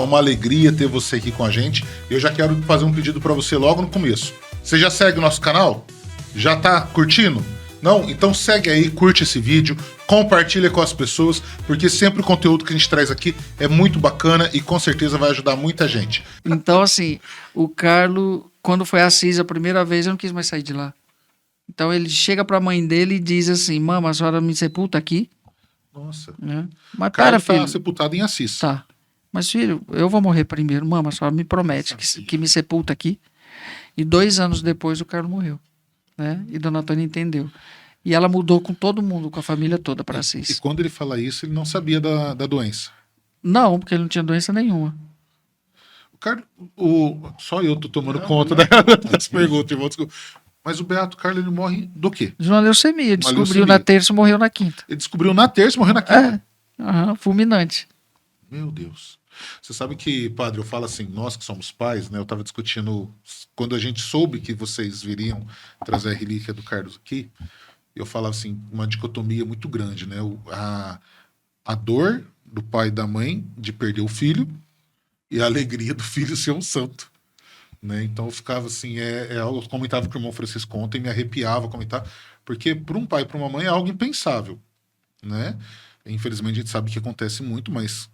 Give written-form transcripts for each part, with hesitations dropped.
uma alegria ter você aqui com a gente. Eu já quero fazer um pedido para você logo no começo. Você já segue o nosso canal? Já tá curtindo? Não? Então segue aí, curte esse vídeo, compartilha com as pessoas, porque sempre o conteúdo que a gente traz aqui é muito bacana e com certeza vai ajudar muita gente. Então, assim, o Carlos, quando foi a Assis a primeira vez, eu não quis mais sair de lá. Então ele chega pra mãe dele e diz assim: mama, a senhora me sepulta aqui? Nossa. Né? Mas Carlos pera, filho. tá sepultado em Assis. Tá. Mas, filho, eu vou morrer primeiro. Mama, a senhora me promete que me sepulta aqui. E 2 anos depois o Carlos morreu. Né? E Dona Antônia entendeu. E ela mudou com todo mundo, com a família toda para Assis. E quando ele fala isso, ele não sabia da doença. Não, porque ele não tinha doença nenhuma. O Carlos, só eu tô tomando conta das perguntas, irmão. Desculpa. Mas o Beato Carlos, ele morre do quê? De uma leucemia. Descobriu leucemia. na terça e morreu na quinta. Ele descobriu na terça e morreu na quinta. Fulminante. Meu Deus. Você sabe que, padre, eu falo assim, nós que somos pais, né? Eu tava discutindo, quando a gente soube que vocês viriam trazer a relíquia do Carlos aqui, eu falava assim, uma dicotomia muito grande, né? A dor do pai e da mãe de perder o filho e a alegria do filho ser um santo. Né? Então eu ficava assim, eu comentava com o irmão Francisco ontem, me arrepiava comentar, porque para um pai e para uma mãe é algo impensável, né? Infelizmente a gente sabe que acontece muito, mas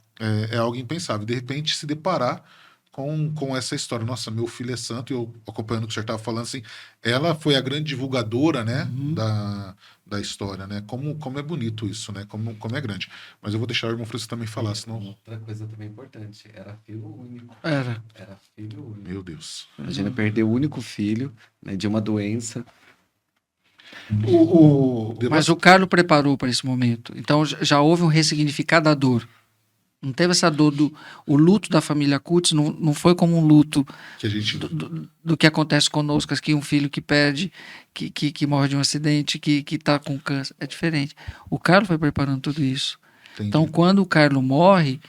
é algo impensável. De repente se deparar com essa história, nossa, meu filho é santo, e eu acompanhando o que o senhor estava falando, assim, ela foi a grande divulgadora, né, da história, né? Como é bonito isso, né? Como é grande. Mas eu vou deixar o irmão Francisco também falar, senão... Outra coisa também importante, era filho único. Era filho único. Meu Deus. Imagina perder o único filho, né, de uma doença. Mas o Carlos preparou para esse momento. Então já houve um ressignificado da dor. Não teve essa dor o luto da família Kutz não foi como um luto que a gente... do que acontece conosco, que um filho que perde, que morre de um acidente, que está com câncer. É diferente. O Carlos foi preparando tudo isso. Entendi. Então, quando o Carlos morre,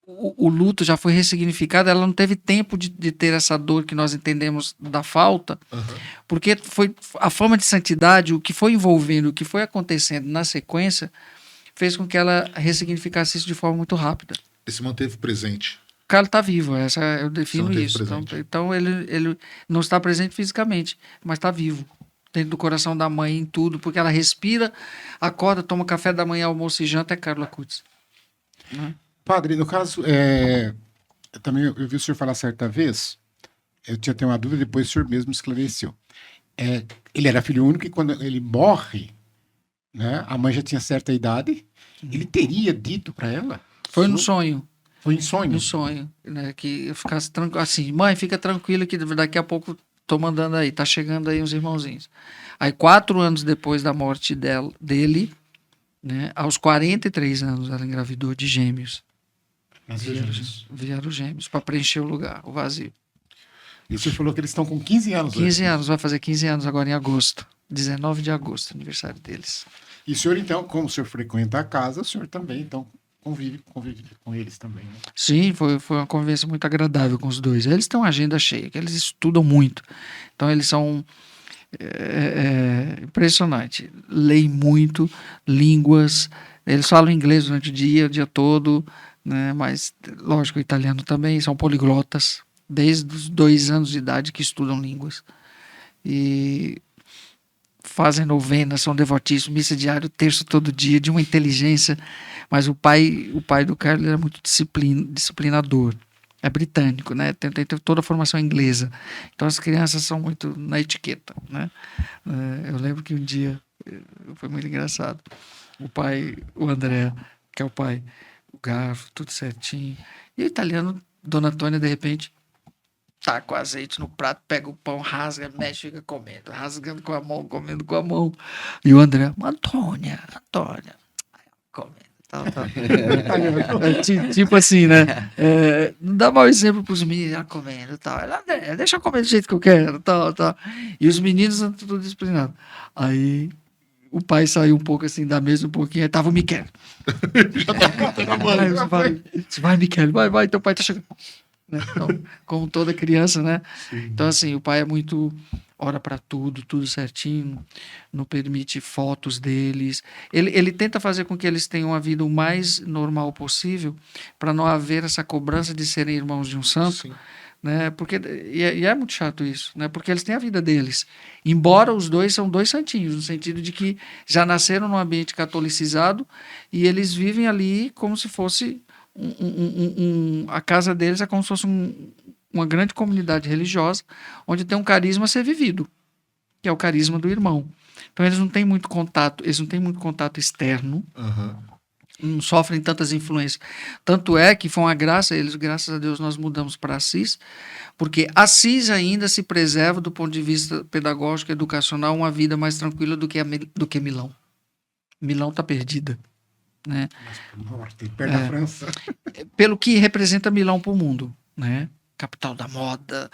o luto já foi ressignificado, ela não teve tempo de ter essa dor que nós entendemos da falta, porque foi a forma de santidade, o que foi envolvendo, o que foi acontecendo na sequência, fez com que ela ressignificasse isso de forma muito rápida. Ele se manteve presente. O Carlos está vivo, eu defino isso. Então ele não está presente fisicamente, mas está vivo. Dentro do coração da mãe, em tudo, porque ela respira, acorda, toma café da manhã, almoço e janta, é Carlos Kutz. Padre, no caso, eu vi o senhor falar certa vez, eu tinha até uma dúvida, depois o senhor mesmo esclareceu. Ele era filho único e quando ele morre, né, a mãe já tinha certa idade, ele teria dito para ela? Foi no sonho. Foi em sonho? No sonho, né, que eu ficasse tranquilo, assim, mãe, fica tranquila que daqui a pouco tô mandando aí, tá chegando aí uns irmãozinhos. Aí 4 anos depois da morte dele, né, aos 43 anos ela engravidou de gêmeos. Vieram gêmeos para preencher o lugar, o vazio. E você falou que eles estão com 15 anos. 15 anos, vai fazer 15 anos agora em agosto. 19 de agosto, aniversário deles. E o senhor, então, como o senhor frequenta a casa, o senhor também, então, convive com eles também, né? Sim, foi uma convivência muito agradável com os dois. Eles têm uma agenda cheia, que eles estudam muito. Então, eles são impressionante. Leem muito, línguas. Eles falam inglês durante o dia todo, né? Mas, lógico, o italiano também. São poliglotas, desde os 2 anos de idade que estudam línguas. E fazem novena, são devotíssimos, missa diária, terço todo dia, de uma inteligência. Mas o pai do Carlos era muito disciplinador. É britânico, né? Tem toda a formação inglesa. Então as crianças são muito na etiqueta, né? Eu lembro que um dia foi muito engraçado. O André, que é o pai, o garfo, tudo certinho. E o italiano, Dona Antônia, de repente, tá com azeite no prato, pega o pão, rasga, mexe, fica comendo, rasgando com a mão, comendo com a mão. E o André, Antônia, comendo. Tal. Tipo assim, né? Não dá mau exemplo pros meninos, ela comendo, tal. Ela, André, deixa eu comer do jeito que eu quero, tal. E os meninos são tudo disciplinados. Aí o pai saiu um pouco assim da mesa, um pouquinho, aí tava o Miquel. Vai, Miquel, vai, teu pai tá chegando. Né? Então, como toda criança, né? Sim. Então, assim, o pai é muito ora para tudo certinho, não permite fotos deles. Ele tenta fazer com que eles tenham uma vida o mais normal possível, para não haver essa cobrança de serem irmãos de um santo, Sim. né? Porque e é muito chato isso, né? Porque eles têm a vida deles. Embora os dois são dois santinhos, no sentido de que já nasceram num ambiente catolicizado e eles vivem ali como se fosse a casa deles é como se fosse uma grande comunidade religiosa, onde tem um carisma a ser vivido, que é o carisma do irmão. Então eles não têm muito contato externo, Aham. não sofrem tantas influências. Tanto é que foi uma graça, eles, graças a Deus, nós mudamos para Assis, porque Assis ainda se preserva do ponto de vista pedagógico, educacional, uma vida mais tranquila do que Milão. Milão está perdida, né? Mas pro norte, perto da França. Pelo que representa Milão para o mundo, né? Capital da moda,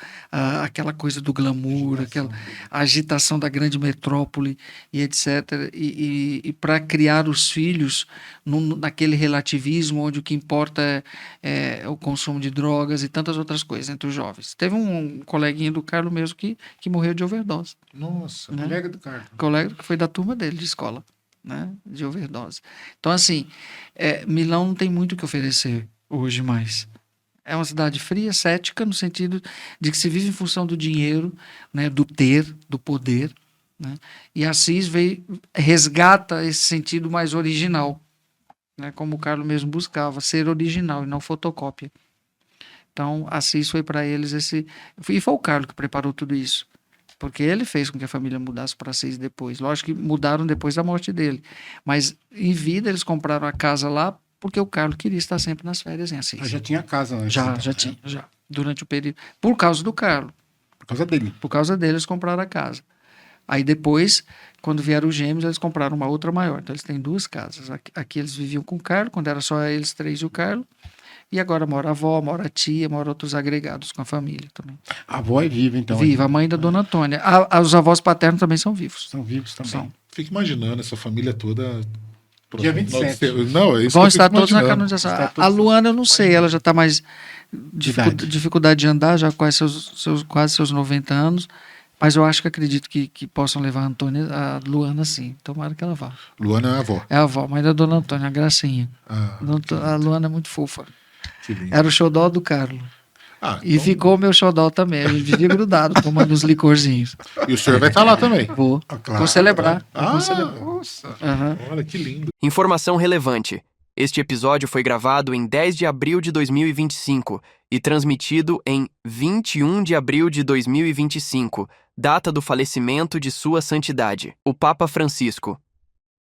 aquela coisa do glamour, aquela agitação da grande metrópole e etc. E para criar os filhos naquele relativismo onde o que importa é o consumo de drogas e tantas outras coisas entre os jovens. Teve um coleguinha do Carlos mesmo que morreu de overdose. Nossa. Né? Colega do Carlos. Colega que foi da turma dele de escola, né? De overdose. Então, assim, Milão não tem muito o que oferecer hoje mais. É uma cidade fria, cética, no sentido de que se vive em função do dinheiro, né, do ter, do poder. Né? E Assis resgata esse sentido mais original, né, como o Carlos mesmo buscava, ser original e não fotocópia. Então, Assis foi para eles esse... E foi o Carlos que preparou tudo isso. Porque ele fez com que a família mudasse para Assis depois. Lógico que mudaram depois da morte dele. Mas, em vida, eles compraram a casa lá porque o Carlos queria estar sempre nas férias em Assis. Já tinha casa antes. Já então, tinha, já. Durante o período. Por causa do Carlos. Por causa dele. Por causa dele, eles compraram a casa. Aí depois, quando vieram os gêmeos, eles compraram uma outra maior. Então eles têm 2 casas. Aqui eles viviam com o Carlos, quando era só eles 3 e o Carlos. E agora mora a avó, mora a tia, mora outros agregados com a família também. A avó é viva, então. Viva, a mãe da Dona Antônia. Os avós paternos também são vivos. São vivos também. São. Fico imaginando essa família toda. Dia 27. Não, é isso Vão que eu estar fico todos na imaginando. canonização. Está todos A Luana, eu não sei, ela já está mais idade. dificuldade de andar, já com quase seus 90 anos. Mas eu acho que acredito que possam levar a Luana sim. Tomara que ela vá. Luana é a avó. É a avó, mãe da Dona Antônia, a gracinha. Ah, A Luana é muito fofa. que lindo. Era o xodó do Carlos. E Então- ficou o meu xodó também. A gente vivia grudado, tomando uns licorzinhos. E o senhor vai estar lá também. Vou. Ah, claro. Vou celebrar. Vou Ah, celebrar. nossa. Aham. Olha que lindo. Informação relevante. Este episódio foi gravado em 10 de abril de 2025 e transmitido em 21 de abril de 2025, data do falecimento de Sua Santidade, o Papa Francisco.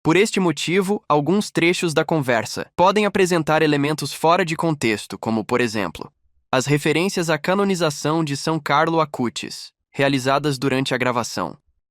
Por este motivo, alguns trechos da conversa podem apresentar elementos fora de contexto, como, por exemplo, as referências à canonização de São Carlo Acutis, realizadas durante a gravação.